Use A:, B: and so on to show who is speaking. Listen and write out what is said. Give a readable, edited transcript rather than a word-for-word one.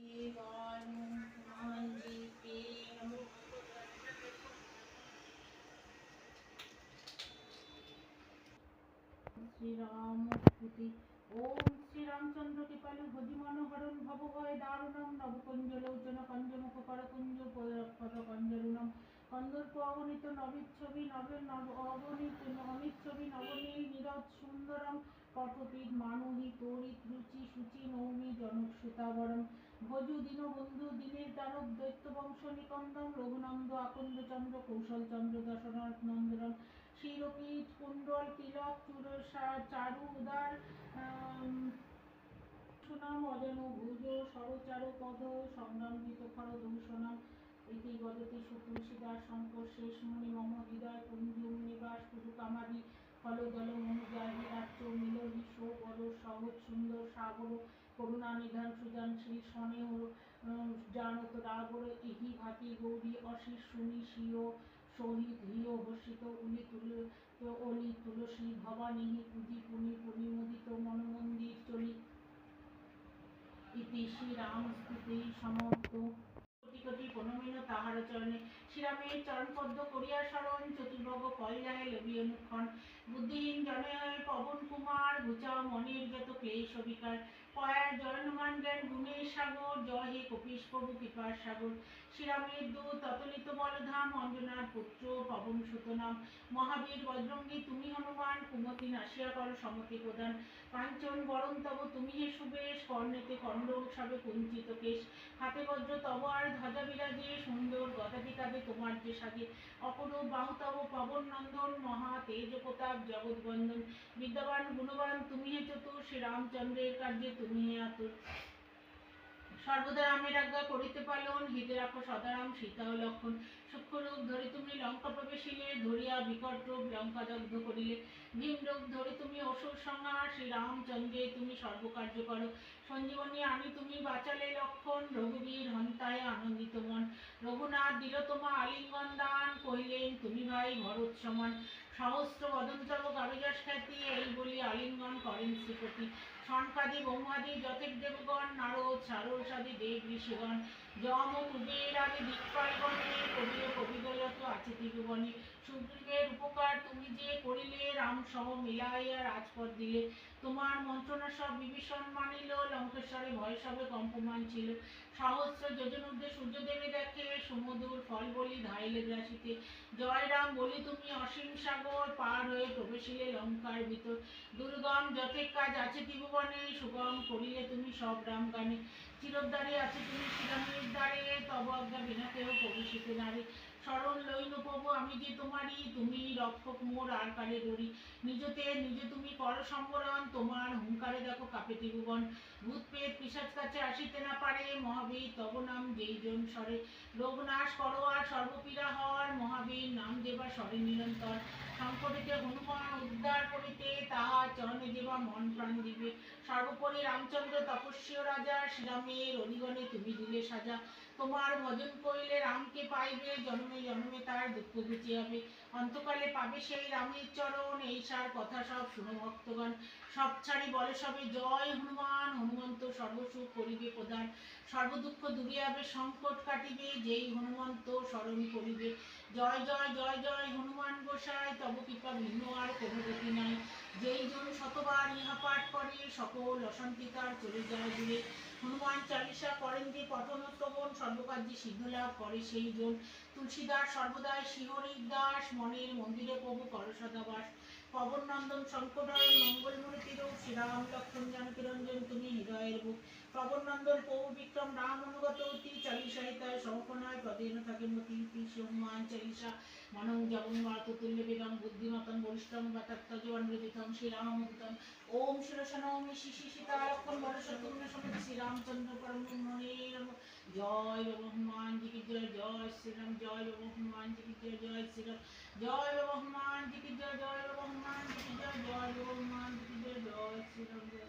A: हनुमान जी के नमः। श्री राम स्तुति। ओम श्री रामचंद्र कृपालु भजिमनोहरं भवभय दारुणं नवकुंजलोचन कंजमुख करकुंज पद कंजरुणं কন্দর্প অগণিত নবিচ্ছবি নবের অগণিত অনিচ্ছবি নবনীল নীরজ সুন্দরম পটপীঠ মানহি তরিত রুচি সূচি নৌমি জনক সুতাবরম ভজু দীনবন্ধু দীনের দানব দৈত্য বংশ নিকন্দম রঘুনন্দ আকন্দ চন্দ্র কৌশল চন্দ্র দশরথ নন্দনম শিরপীঠ কুণ্ডল তিলক চূড় চারু উদার সুনাম অজানু ভুজ সরচার পদ সংগ্রামজিত খর দূষণম ইতি বদতি সুতুলসীদাস শঙ্কর শেষ মুনি মম হৃদয় কুঞ্জু নিবাস কুরু কামাদি ফল দল মনুজাহি রাজ্য মিলহি শো বড় সহজ সুন্দর সাগর করুণা নিধান সুজান শ্রী স্বনেহ জানত রাবর ইহি ভাতি গৌরী অশিস শুনি স্বীয় শহীদ হিয় হর্ষিত অলি তুলসী ভবানী পুজি পুনি পরিমোদিত মনমন্দির চলি ইতি শ্রী রাম স্তুতি সমাপ্ত। কোটি কোটি প্রণমিল তাহার চরণে শ্রীরামের চরণপদ্ম করিয়া স্মরণ চতুর্ভগ ফল যায় লবি অনুক্ষণ বুদ্ধিহীন জনে হয় পবন কুমার ঘুচা মনের যত ক্লেশ বিকার পয়ার জয় হনুমান জ্ঞান গুণের সাগর জয় হে কপিশ প্রভু কৃপার সাগর শ্রীরামের দূত অতলিত বলধাম অঞ্জনার পুত্র পবন সুত নাম মহাবীর বজরঙ্গী তুমি হনুমান কুমতি নাশিয়া কর সমতি প্রদান কাঞ্চন বরণ তব তুমি হে সুবেশ কর্ণেতে কণ্ডল সবে কুঞ্চিত কেশ হাতে বজ্র তব আর ধ্বজা বিরাজে সুন্দর গদাটি কাঁধে তোমার যে সাজে অপরূপ বাহু তব পবন নন্দন মহা তেজ প্রতাপ জগৎ বন্দন বিদ্যাবান গুণবান তুমি হে চতুর শ্রী রামচন্দ্রের কার্যে তুমি হে আতুর সর্বদা রামের আজ্ঞা করিতে পালন হৃদে রাখো সদারাম সীতা ও লক্ষণ সূক্ষ্মরূপ ধরে তুমি লঙ্কা প্রবেশিলে ধরিয়া বিকট রূপ লঙ্কা দগ্ধ করিলে ভীম রূপ ধরে তুমি অসুর সংহার শ্রী রামচন্দ্রে তুমি সর্বকার্য করো সঞ্জীবনী আনি তুমি বাঁচালে লক্ষণ রঘুবীর হন্তায় আনন্দিত মন রঘুনাথ দিল তোমা আলিঙ্গন দান কহিলেন তুমি ভাই ভরত সমান সহস্র বদন তব গাবিজাস খ্যাতি এই বলি আলিঙ্গন করেন শ্রীপতি শঙ্কাদি ব্রহ্মাদি যতেক দেবগণ নারদ সারদ সাদি দেব ঋষিগণ যম কুবের আদি দিকপালগণে কবির কবিদলত আছে ত্রিভুবনে সুগ্রীবের উপকার তুমি যে করিলে রাম সহ মিলাইয়া রাজপথ দিলে তোমার মন্ত্রণা সব বিভীষণ মানিল লঙ্কেশ্বরে ভয় সবে কম্পমান ছিল সহস্র যোজন ঊর্ধ্বে সূর্যদেবে দেখে সমুদূর ফল বলি ধাইলে গ্রাসিতে জয় রাম বলি তুমি অসীম সাগর পার হয়ে প্রবেশিলে লঙ্কার ভিতর দুর্গম যতেক কাজ আছে ত্রিভুবনে সুগম করিলে তুমি সব রাম গানে চিরদ্বারে আছে তুমি শ্রীরামের দ্বারে তব আজ্ঞা বিনা কেহ প্রবেশিতে নারে শরণ লইল প্রভু আমি যে তোমারই তুমি রক্ষক মোর আর কারে ধরি নিজতে নিজে তুমি কর সম্বরণ তোমার হুঙ্কারে দেখো কাপে ত্রিভুবন ভূত পেট পিশাচ কাছে আসিতে না পারে মহাবীর তব নাম যেই জন স্বরে রোগনাশ করো আর সর্বপীড়া হর মহাবীর নাম দেবা স্বরে নিরন্তর সংকটিতে হনুমান উদ্ধার করিতে তাহার চরণে দেবা মন প্রাণ দিবে সর্বোপরি রামচন্দ্র তপস্বী রাজা শ্রীরামের অধিগণে তুমি দিলে সাজা তোমার ভজন করিলে রামকে পাইবে জন্মে জন্মে তার দুঃখ ঘুচিয়ে হবে অন্তকালে পাবে সেই রামের চরণ এই সার কথা সব শুনো ভক্তগণ সব ছাড়ি বলে সবে জয় হনুমান হনুমন্ত সর্বসুখ করিবে প্রদান সর্বদুঃখ দূরিয়াবে সংকট কাটিবে যেই হনুমন্ত স্মরণ করিবে জয় জয় জয় জয় হনুমান গোসাই তব কৃপা ভিন্ন আর কোনো গতি নাই যেই জন শতবার ইহা পাঠ করে সকল অশান্তি তার চলে যায় দূরে হনুমান চালিসা করেন যে পঠন শ্রবণ সর্বকার্যে সিদ্ধ লাভ করে সেই জন তুলসীদাস সর্বদাই শিহরির দাস মনের মন্দিরে প্রভু কর সদাবাস পবন নন্দন শঙ্করধর মঙ্গলমূর্তির শ্রীরাম লক্ষ্মণ জানকী রঞ্জন তুমি হৃদয়ের বুক পবন নন্দন প্রভু বিক্রম রাম অনুগত অতি চালিসাহিতায় সমপনায় পদেন থাকে মতি হনুমান চালিসা মানং জগং মাত তুল্য বেদং বুদ্ধিমতং বরিষ্ঠং বাতাত্তজন্মৃতং শ্রীরামমুক্তং ওম শিরসনৌমি শিশি সীতা লক্ষ্মণ বরশতুল্য সমেত শ্রীরামচন্দ্র পরম মনের জয় বাবা হনুমান জি কি জয় শ্রীরাম জয় বাবা হনুমান জি কি জয় শ্রীরাম জয় বাবা হনুমান জি কি জয় বাবা হনুমান জি কি জয় বাবা হনুমান জি কি জয় শ্রীরাম জয়